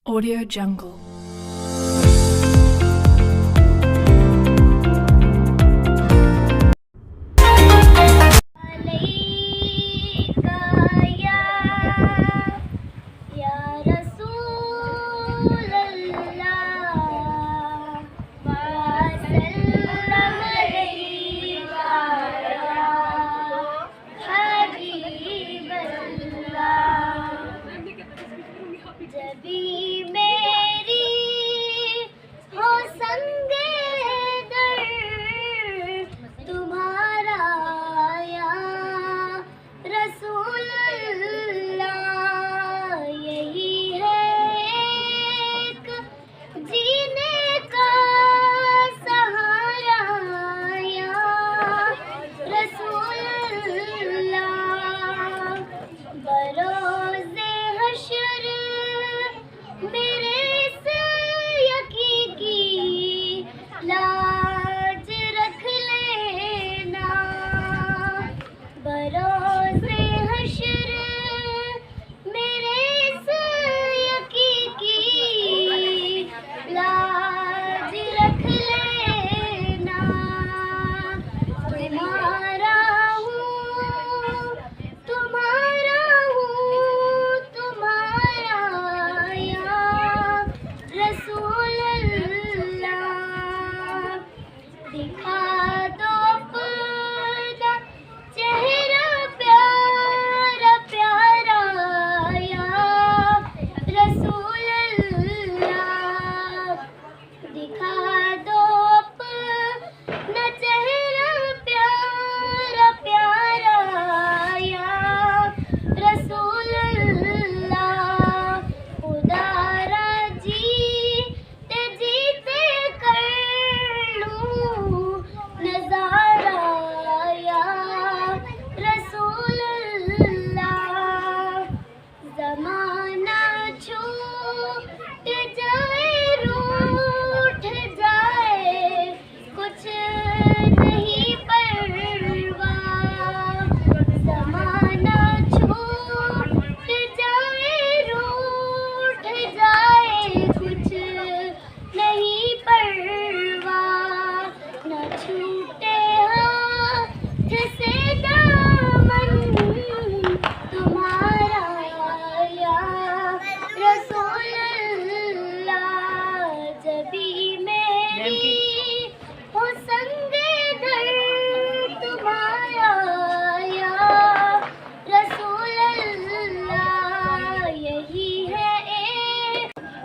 Audio Jungle. जबी मेरी हो संगे दर तुम्हारा या रसूल अल्लाह, यही है एक जीने का सहारा या रसूल अल्लाह। बरोज़े हश्र मेरे इस यकीन की लाज रख लेना, बरोज़े हश्र मेरे इस यकीन की लाज रख लेना। तुम्हारा हूँ, तुम्हारा हूँ, तुम्हारा रसूल अल्लाह। दिखा दो अपना चेहरा प्यारा प्यारा या रसूल अल्लाह। दिखा दो अपना चेहरा प्यारा प्यारा या रसूल अल्लाह। खुदा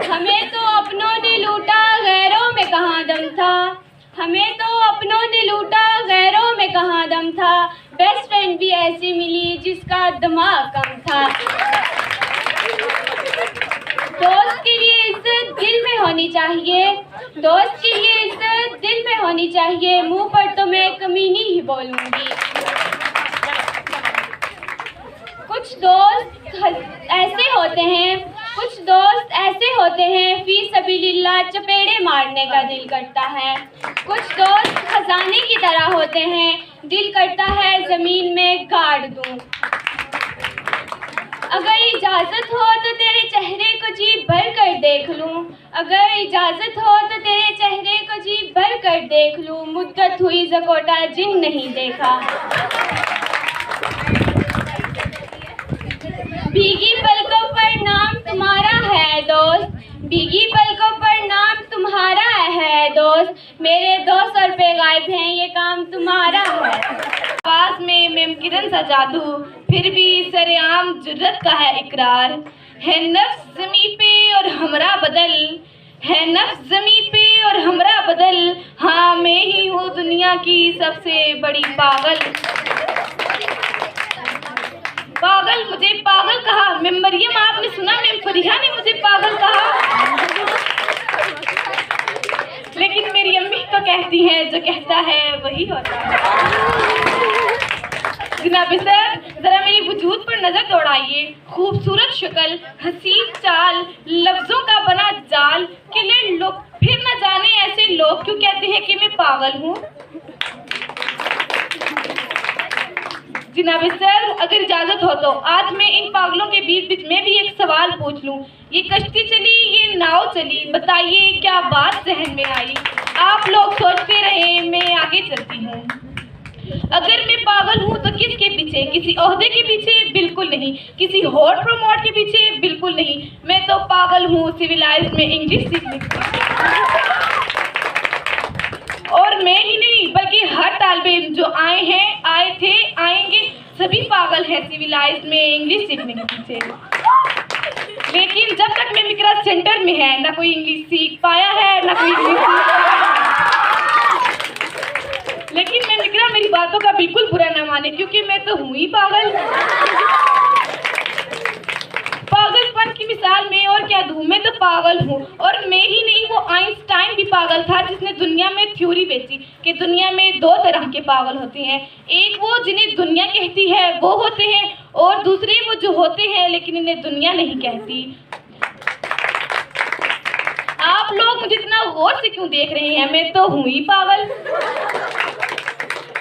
हमें तो अपनों ने लूटा गैरों में कहाँ दम था, हमें तो अपनों ने लूटा गैरों में कहाँ दम था। बेस्ट फ्रेंड भी ऐसी मिली जिसका दिमाग कम था। दोस्त के लिए इज्जत दिल में होनी चाहिए, दोस्त के लिए इज्जत दिल में होनी चाहिए। मुंह पर तो मैं कमीनी ही बोलूँगी। कुछ दोस्त ऐसे होते हैं, कुछ दोस्त ऐसे होते हैं फी सबीलिल्लाह चपेड़े मारने का दिल करता है। कुछ दोस्त खजाने की तरह होते हैं, दिल करता है ज़मीन में गाड़ दूं। अगर इजाज़त हो तो तेरे चेहरे को जी भर कर देख लूं, अगर इजाज़त हो तो तेरे चेहरे को जी भर कर देख लूं। मुद्दत हुई ज़कोटा जिन नहीं देखा। भीगी पलकों पर नाम तुम्हारा है दोस्त, भीगी पलकों पर नाम तुम्हारा है दोस्त। मेरे 200 रुपये गायब हैं, ये काम तुम्हारा है। आवाज़ में मुमकिन सा जादू, फिर भी सरेआम जुर्रत का है इकरार। है नफ्स ज़मीं पे और हमरा बदल, है नफ्स ज़मीं पे और हमरा बदल। हाँ मैं ही हूँ दुनिया की सबसे बड़ी पागल। पागल, मुझे पागल कहा। मैं मरियम, आपने सुना मैं फरिया ने मुझे पागल कहा। लेकिन मेरी अम्मी तो कहती है जो कहता है वही होता है। जनाब सर, जरा मेरी वजूद पर नजर दौड़ाइए। खूबसूरत शक्ल, हसीन चाल, लफ्जों का बना जाल। कि लोग फिर न जाने ऐसे लोग क्यों कहते हैं कि मैं पागल हूँ। जनाब सर, अगर इजाजत हो तो आज मैं इन पागलों के बीच में भी एक सवाल पूछ लूं। ये कश्ती चली, ये चली, बताइए क्या बात जहन में आई। आप लोग सोचते रहे, मैं आगे चलती हूँ। अगर मैं पागल हूँ तो किसके पीछे? किसी ओहदे के पीछे? बिल्कुल नहीं। किसी हॉट प्रमोट के पीछे? बिल्कुल नहीं। मैं तो पागल हूँ सिविलाइज में इंग्लिश सीखने के पीछे। और मैं ही नहीं बल्कि हर तालिबे इल्म जो आए थे, आएंगे, सभी पागल हैं सिविलाइज में इंग्लिश सीखने के पीछे। लेकिन जब तक मैं मिकरा सेंटर में है, ना कोई इंग्लिश सीख पाया है, ना कोई इंग्लिश लेकिन मैं मिकरा मेरी बातों का बिल्कुल बुरा ना माने, क्योंकि मैं तो हूँ ही पागल। पागलपन की मिसाल मैं और क्या दूँ, मैं तो पागल हूँ। और मैं ही नहीं, वो आइंस्टाइन भी पागल था, जिसने दुनिया में थ्योरी बेची कि दुनिया में दो तरह के पागल होते हैं। एक वो जिन्हें दुनिया कहती है वो होते हैं, और दूसरे वो जो होते हैं लेकिन इन्हें दुनिया नहीं कहती। आप लोग मुझे इतना गौर से क्यों देख रहे हैं? मैं तो हूँ ही पागल।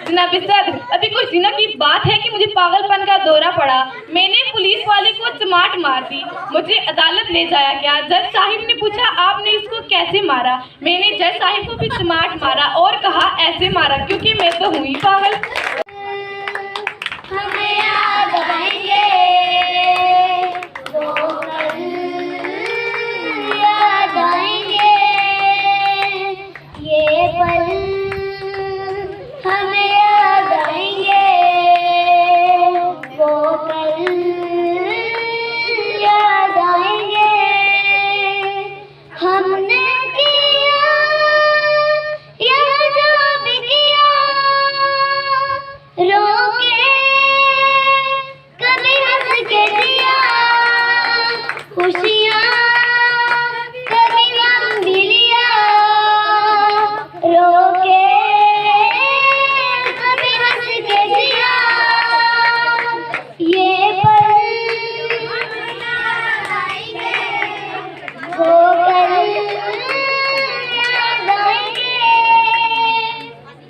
जनाब सदर, अभी कुछ दिनों की बात है कि मुझे पागलपन का दौरा पड़ा। मैंने पुलिस वाले को चमाट मार दी, मुझे अदालत ले जाया गया। जज साहिब ने पूछा आपने इसको कैसे मारा? मैंने जज साहिब को भी चमाट मारा और कहा ऐसे मारा क्योंकि मैं तो हूँ ही पागल। हमें याद आएंगे वो पल, याद आएंगे ये पल, हमें याद आएंगे वो पल, याद आएंगे हमने किया या जो भी किया, रोके कभी हंस के दिया, खुशियाँ कभी गम भी लिया, रोके कभी हंस के दिया, ये पल वो पल याद आएंगे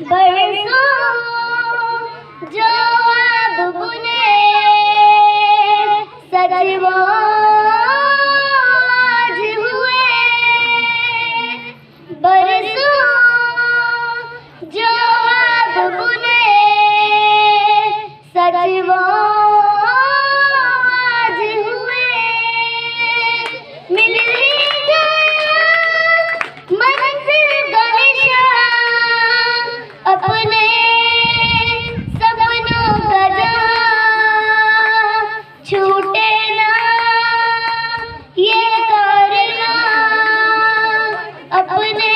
बरसों जो अब बुने, सच वो आज हुए, बरसों जो अब बुने, सच वो आज हुए, मिल ही गया मंजिल का निशान, अपने सपनों का जहां, छूटे ना ये कारना, अपने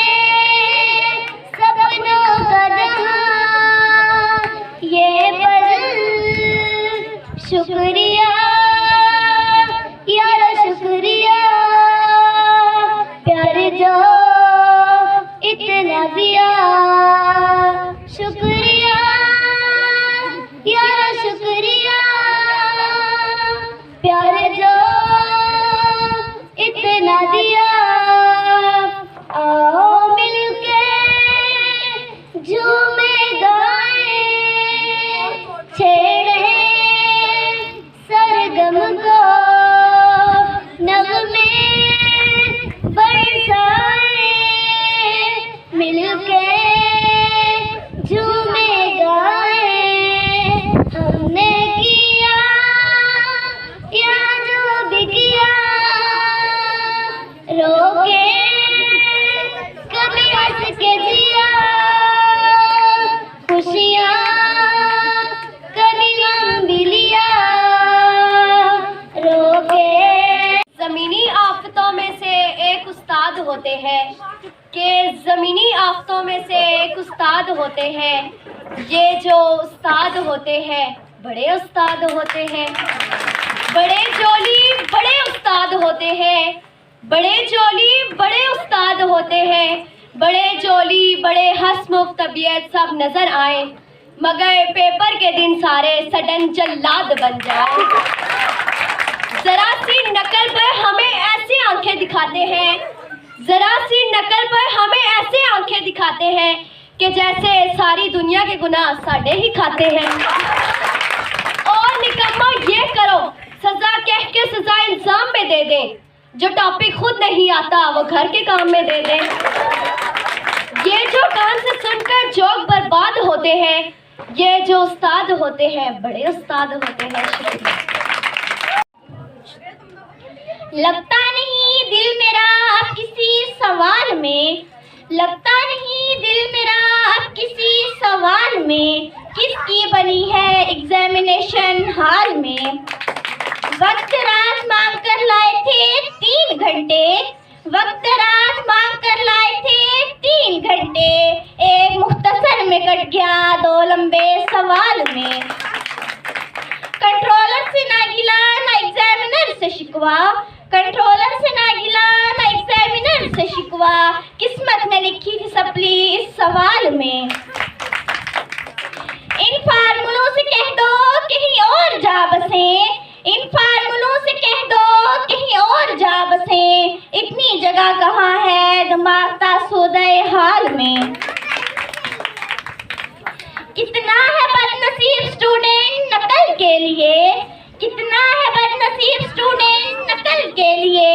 सपनों का जहां, ये पल शुक्रिया यार शुक्रिया, प्यार जो इतना दिया, शुक्रिया यार शुक्रिया, प्यार जो इतना दिया, आओ मिलके झूमे गाए, छेड़े सरगम को, नगमे बरसाए, मिलके झूमे गाए, हमने किया या जो भी किया, रोके कभी हंस के जिया, खुशियाँ कभी गम भी लिया, रोके। ज़मीनी आफतों में से एक उस्ताद होते हैं कि ज़मीनी आफतों में से एक उस्ताद होते हैं। ये जो उस्ताद होते हैं बड़े उस्ताद होते हैं, बड़े जोली बड़े उस्ताद होते हैं, बड़े जोली बड़े उस्ताद होते हैं, बड़े जोली बड़े हंसमुख तबीयत सब नज़र आए, मगर पेपर के दिन सारे सडन जल्लाद बन जाए। जरा सी नकल पर हमें ऐसी आंखें दिखाते हैं, जरा सी नकल पर हमें ऐसे आंखें दिखाते हैं कि जैसे सारी दुनिया के गुनाह साढ़े ही खाते हैं। और निकम्मा ये करो, सजा कह के सजा इल्जाम पे दे दें, जो टॉपिक खुद नहीं आता वो घर के काम में दे दें। ये जो कान से सुनकर जोक बर्बाद होते हैं, ये जो उस्ताद होते हैं बड़े उस्ताद होते हैं। लगता नहीं दिल मेरा अब किसी सवाल में, लगता नहीं दिल मेरा अब किसी सवाल में, किसकी बनी है एग्जामिनेशन हाल में। वक्त रात मांग कर लाए थे 3 घंटे, वक्त रात मांग कर लाए थे 3 घंटे, एक मुख्तसर में कट गया 2 लंबे सवाल में। कंट्रोलर से ना गिला ना एग्जामिनर से शिकवा, कंट्रोलर से ना गिला ना एग्जामिनर से शिकवा, किस्मत में लिखी थी सप्ली इस सवाल में। इन फार्मूलों से कह दो कहीं और जा बसें, इन फार्मूलों से कह दो कहीं और जा बसें, इतनी जगह कहाँ है दिमाग तासुदे हाल में। कितना है बदनसीब स्टूडेंट नकल के लिए, कितना है बदनसीब स्टूडेंट नकल के लिए,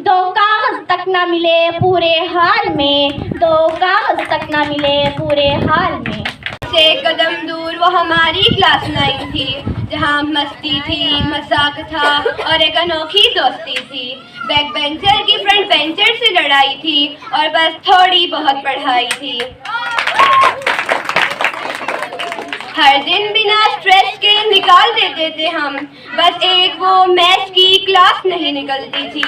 2 कागज तक ना मिले पूरे हाल में, 2 कागज तक ना मिले पूरे हाल में। से कदम दूर वो हमारी क्लास 9 थी, जहाँ मस्ती थी, मजाक था और एक अनोखी दोस्ती थी। बैक बेंचर की फ्रंट बेंचर से लड़ाई थी और बस थोड़ी बहुत पढ़ाई थी। हर दिन बिना स्ट्रेस के निकाल देते थे हम, बस एक वो मैथ्स की क्लास नहीं निकलती थी।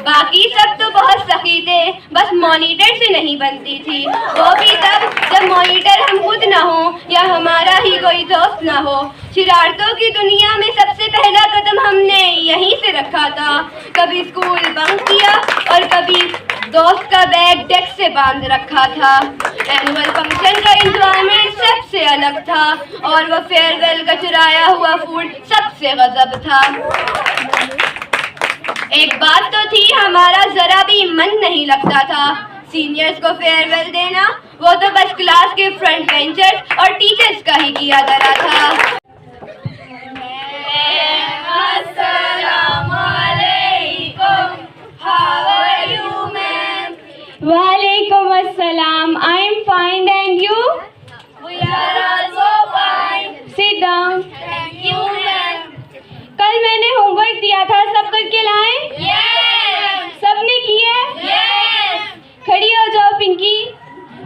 बाकी सब तो बहुत सखी थे, बस मॉनिटर से नहीं बनती थी, वो भी तब जब मॉनिटर हम खुद ना हो या हमारा ही कोई दोस्त ना हो। शरारतों की दुनिया में सबसे पहला कदम हमने यहीं से रखा था। कभी स्कूल बंक किया और कभी दोस्त का बैग डेस्क से बांध रखा था। एनुअल फंक्शन का एंजॉयमेंट सबसे अलग था और वो फेयरवेल का चुराया हुआ फूड सबसे गजब था। एक बात तो थी, हमारा जरा भी मन नहीं लगता था सीनियर्स को फेयरवेल देना, वो तो बस क्लास के फ्रंट बेंचर्स और टीचर्स का ही किया करा था। वालेकुम अस्सलाम, I am fine and you? We are also fine. Sit down. Thank you, ma'am. कल मैंने होमवर्क दिया था, सब करके लाए? Yes. सबने किया? Yes. खड़ी हो जाओ पिंकी।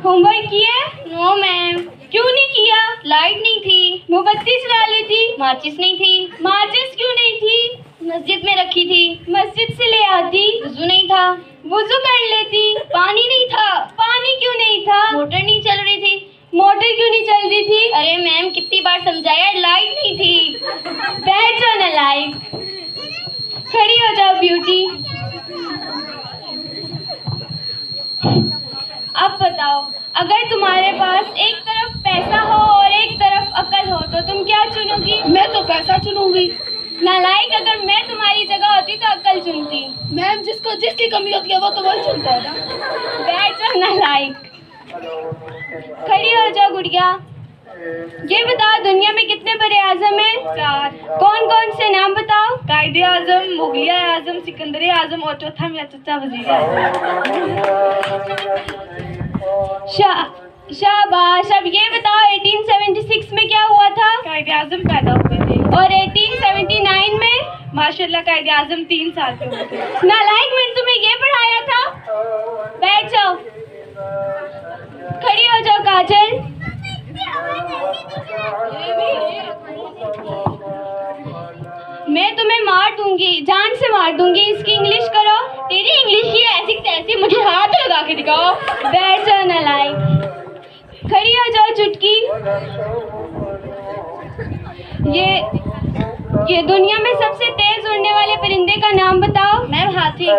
होमवर्क किया? No, ma'am. क्यों नहीं किया? लाइट नहीं थी। मोमबत्ती जला ली थी? माचिस नहीं थी। माचिस क्यों नहीं थी? मस्जिद में रखी थी। मस्जिद से ले आती? वुजू नहीं था। वुजू कर लेती? पानी नहीं था। पानी क्यों नहीं था? मोटर नहीं चल रही थी। मोटर क्यों नहीं चल रही थी? अरे मैम कितनी बार समझाया, लाइट नहीं थी। बैठ जाओ नालायक। खड़ी हो जाओ ब्यूटी। अब बताओ, अगर तुम्हारे पास एक तरफ पैसा हो और एक तरफ अकल हो तो तुम क्या चुनोगी? मैं तो पैसा चुनूंगी। नालायक, अगर मैं तुम्हारी जगह होती तो अकल चुनती। मैम जिसको जिसकी कमी होती है वो तो वही चुनता है ना। बैठ जाओ नालायक। खड़ी हो जाओ गुड़िया। ये बताओ, दुनिया में कितने बड़े आजम हैं? 4। कौन कौन से नाम बताओ? कायदे आजम, मुगलिया आजम, सिकंदर आजम और चौथा मेरा चचा वजीर आजम। शाबाश। अब ये बताओ, 1876 में क्या हुआ था? कायदे आजम पैदा हुए थे। और 1879 में? माशाल्लाह कायदे आजम 3 साल के हुए थे। नालायक, मैंने तुम्हें ये पढ़ाया था। बैठ जाओ। खड़ी हो जाओ काजल। मैं तुम्हें मार दूंगी, जान से मार दूंगी। इसकी इंग्लिश करो। तेरी इंग्लिश की ऐसी तैसी, मुझे हाथ लगा के दिखाओ। बैठ जाओ नालायक। खड़ी हो जाओ चुटकी। ये दुनिया में सबसे तेज उड़ने वाले परिंदे का नाम बताओ। मैम हाथी।